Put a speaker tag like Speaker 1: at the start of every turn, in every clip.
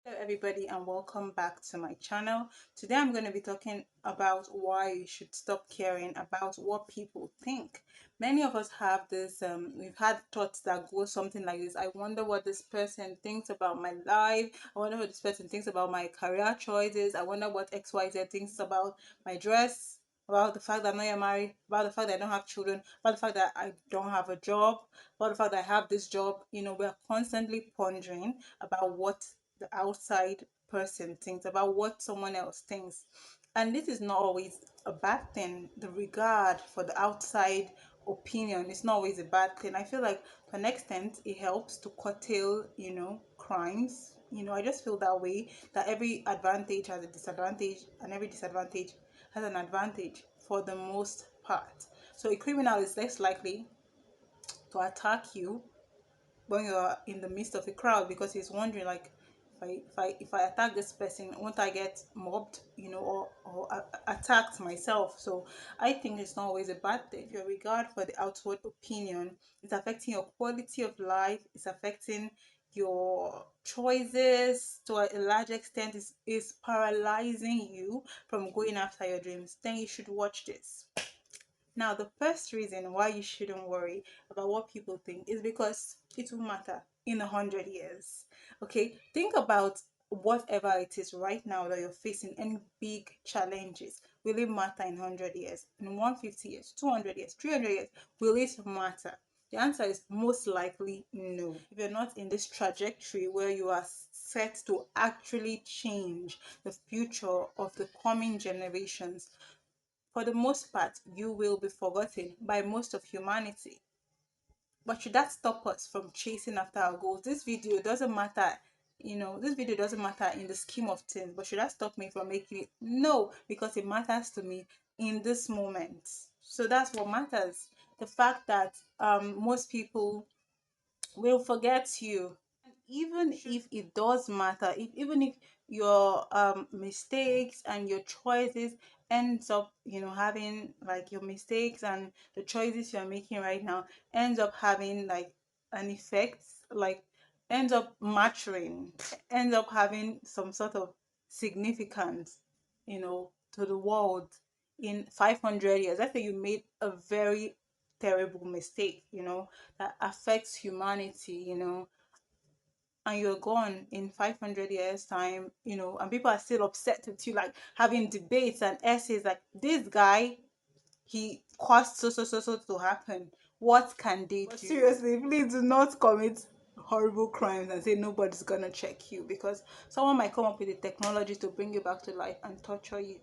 Speaker 1: Hello everybody and welcome back to my channel. Today I'm going to be talking about why you should stop caring about what people think. Many of us have this, we've had thoughts that go something like this. I wonder what this person thinks about my life. I wonder what this person thinks about my career choices. I wonder what XYZ thinks about my dress, about the fact that I'm not yet married, about the fact that I don't have children, about the fact that I don't have a job, about the fact that I have this job. We're constantly pondering about what the outside person thinks, about what someone else thinks. And this is not always a bad thing. The regard for the outside opinion is not always a bad thing. I feel like to an extent it helps to curtail, crimes. I just feel that way, that every advantage has a disadvantage and every disadvantage has an advantage for the most part. So a criminal is less likely to attack you when you're in the midst of a crowd because he's wondering, like, if I attack this person, won't I get mobbed, or attacked myself? So I think it's not always a bad thing. Your regard for the outward opinion is affecting your quality of life, it's affecting your choices to a large extent, is paralyzing you from going after your dreams. Then you should watch this. Now, the first reason why you shouldn't worry about what people think is because it will matter in 100 years. Okay, think about whatever it is right now that you're facing, any big challenges. Will it matter in 100 years, in 150 years, 200 years, 300 years? Will it matter? The answer is most likely no. If you're not in this trajectory where you are set to actually change the future of the coming generations, for the most part, you will be forgotten by most of humanity. But should that stop us from chasing after our goals? This video doesn't matter in the scheme of things, but should that stop me from making it? No, because it matters to me in this moment. So that's what matters. The fact that most people will forget you. Even if it does matter, even if your mistakes and your choices ends up, having, like, your mistakes and the choices you're making right now ends up having like an effect, like ends up maturing, ends up having some sort of significance, to the world in 500 years. Let's say you made a very terrible mistake, that affects humanity, and you're gone in 500 years time, and people are still upset with you, like having debates and essays like, this guy, he caused so to happen. What can they do? Seriously, please do not commit horrible crimes and say nobody's gonna check you, because someone might come up with the technology to bring you back to life and torture you.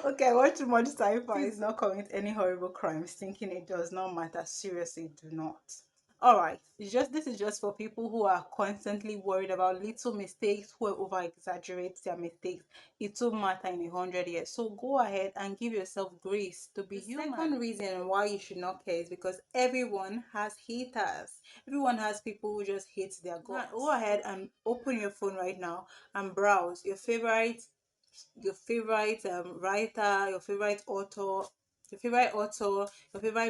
Speaker 1: Okay, I watch too much sci-fi. Please not commit any horrible crimes thinking it does not matter. Seriously, do not. All right, this is just for people who are constantly worried about little mistakes, who over exaggerate their mistakes. It will matter in 100 years. So go ahead and give yourself grace to be human. The second reason why you should not care is because everyone has haters. Everyone has people who just hate their guts. Go ahead and open your phone right now and browse your favorite writer, your favorite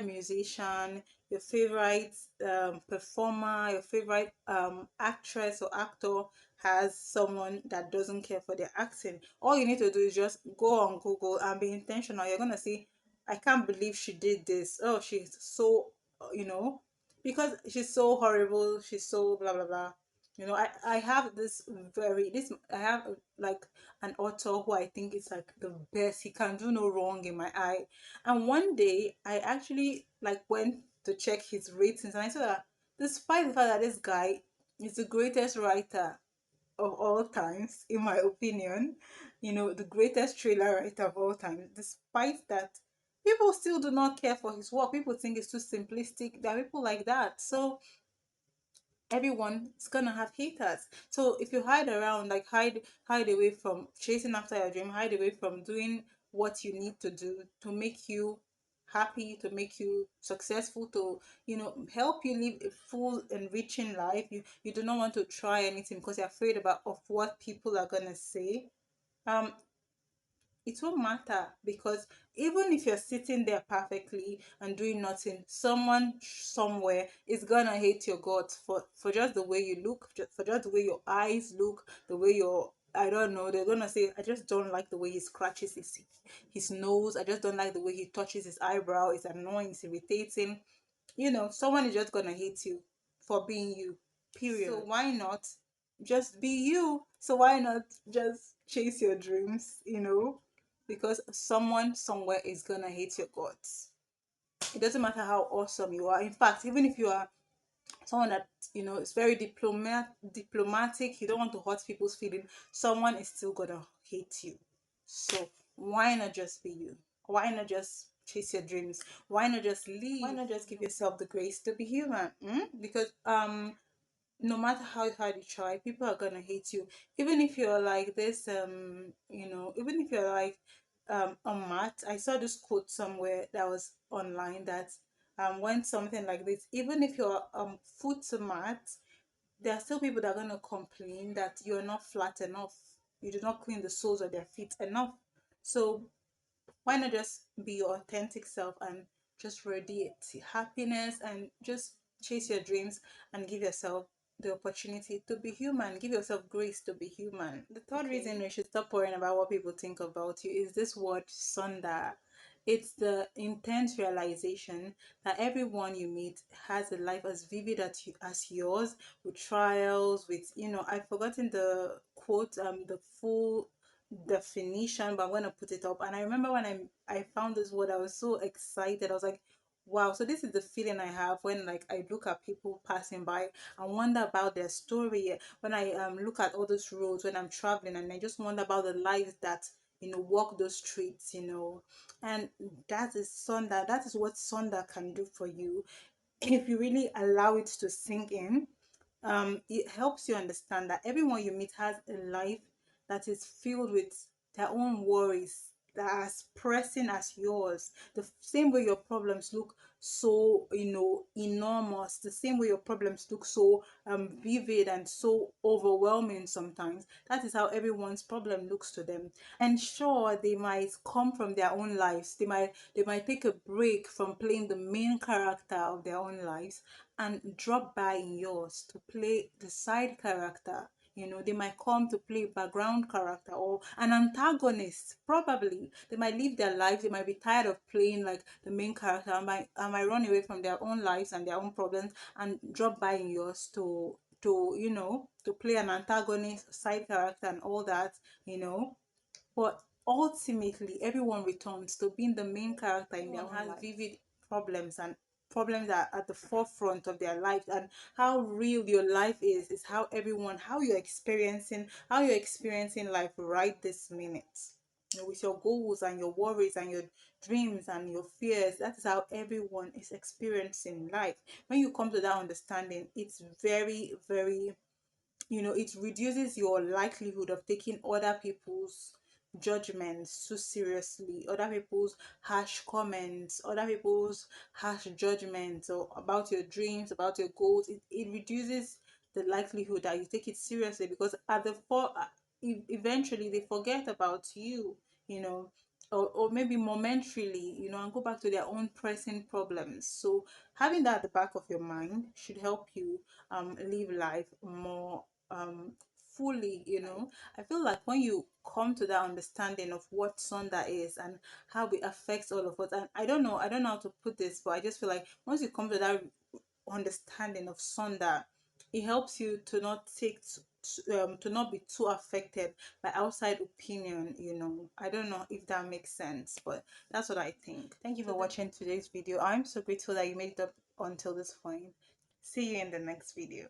Speaker 1: musician, your favorite performer, your favorite actress or actor has someone that doesn't care for their acting. All you need to do is just go on Google and be intentional. You're gonna see, I can't believe she did this. Oh, she's so, because she's so horrible. She's so blah blah blah. I have I have like an author who I think is like the best. He can do no wrong in my eye. And one day I actually like went to check his ratings, and I saw that despite the fact that this guy is the greatest writer of all times, in my opinion, the greatest thriller writer of all time, despite that, people still do not care for his work. People think it's too simplistic. There are people like that. So everyone is gonna have haters. So if you hide around, like hide away from chasing after your dream, hide away from doing what you need to do to make you happy, to make you successful, to help you live a full enriching life. You do not want to try anything because you're afraid of what people are gonna say. um it won't matter, because even if you're sitting there perfectly and doing nothing, someone somewhere is gonna hate your guts for just the way you look, for just the way your eyes look, the way your, I don't know, they're gonna say, I just don't like the way he scratches his nose, I just don't like the way he touches his eyebrow, it's annoying, it's irritating. Someone is just gonna hate you for being you, period. So why not just be you? So why not just chase your dreams? Because someone somewhere is gonna hate your guts. It doesn't matter how awesome you are. In fact, even if you are someone that is very diplomatic, you don't want to hurt people's feelings, someone is still gonna hate you. So why not just be you? Why not just chase your dreams? Why not just leave? Why not just give yourself the grace to be human? Because no matter how hard you try, people are gonna hate you. Even if you're like this, even if you're like on mat. I saw this quote somewhere that was online that when something like this, even if you're foot to mat, there are still people that are gonna complain that you're not flat enough. You do not clean the soles of their feet enough. So why not just be your authentic self and just radiate happiness and just chase your dreams and give yourself the opportunity to be human, give yourself grace to be human. The third reason we should stop worrying about what people think about you is this word sunda. It's the intense realization that everyone you meet has a life as vivid as yours, with trials, with I've forgotten the quote, the full definition, but I'm gonna put it up. And I remember when I found this word, I was so excited. I was like, wow, so this is the feeling I have when like I look at people passing by and wonder about their story. When I look at all those roads when I'm traveling, and I just wonder about the lives that walk those streets. And that is what Sonda can do for you if you really allow it to sink in. It helps you understand that everyone you meet has a life that is filled with their own worries that are as pressing as yours. The same way your problems look so, enormous, the same way your problems look so vivid and so overwhelming sometimes. That is how everyone's problem looks to them. And sure, they might come from their own lives. They might take a break from playing the main character of their own lives and drop by in yours to play the side character. They might come to play background character or an antagonist. Probably they might live their lives, they might be tired of playing like the main character, and might run away from their own lives and their own problems and drop by in yours to play an antagonist, side character, and all that you know but ultimately, everyone returns to being the main character in their own life. Vivid problems, and problems are at the forefront of their lives. And how real your life is how you're experiencing life right this minute. With your goals and your worries and your dreams and your fears, that is how everyone is experiencing life. When you come to that understanding, it's very, very it reduces your likelihood of taking other people's judgments too seriously, other people's harsh comments, other people's harsh judgments or about your dreams, about your goals. It reduces the likelihood that you take it seriously, because at the eventually they forget about you, or maybe momentarily, and go back to their own pressing problems. So having that at the back of your mind should help you live life more fully. I feel like when you come to that understanding of what Sunda is and how it affects all of us, and I don't know how to put this, but I just feel like once you come to that understanding of Sunda, it helps you to not to not be too affected by outside opinion. I don't know if that makes sense, but that's what I think. Thank you for watching today's video. I'm so grateful that you made it up until this point. See you in the next video.